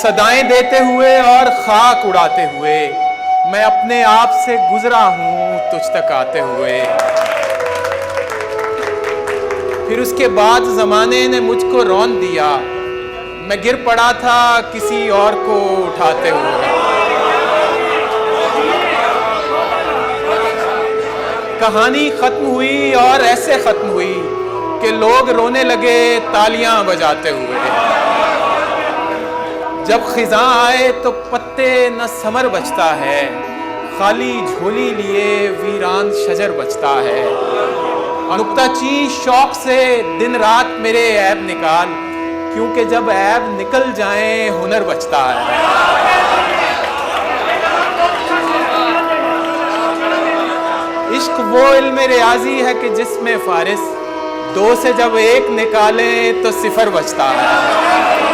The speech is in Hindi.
सदाएं देते हुए और खाक उड़ाते हुए मैं अपने आप से गुजरा हूं तुझ तक आते हुए। फिर उसके बाद जमाने ने मुझको रौंद दिया, मैं गिर पड़ा था किसी और को उठाते हुए। कहानी खत्म हुई और ऐसे खत्म हुई कि लोग रोने लगे तालियां बजाते हुए। जब खिज़ां आए तो पत्ते न समर बचता है, खाली झोली लिए वीरान शजर बचता है। नुक्ताचीन शौक से दिन रात मेरे ऐब निकाल, क्योंकि जब ऐब निकल जाए हुनर बचता है। इश्क वो इल्म रियाजी है कि जिसमें फारिस दो से जब एक निकाले तो सिफर बचता है।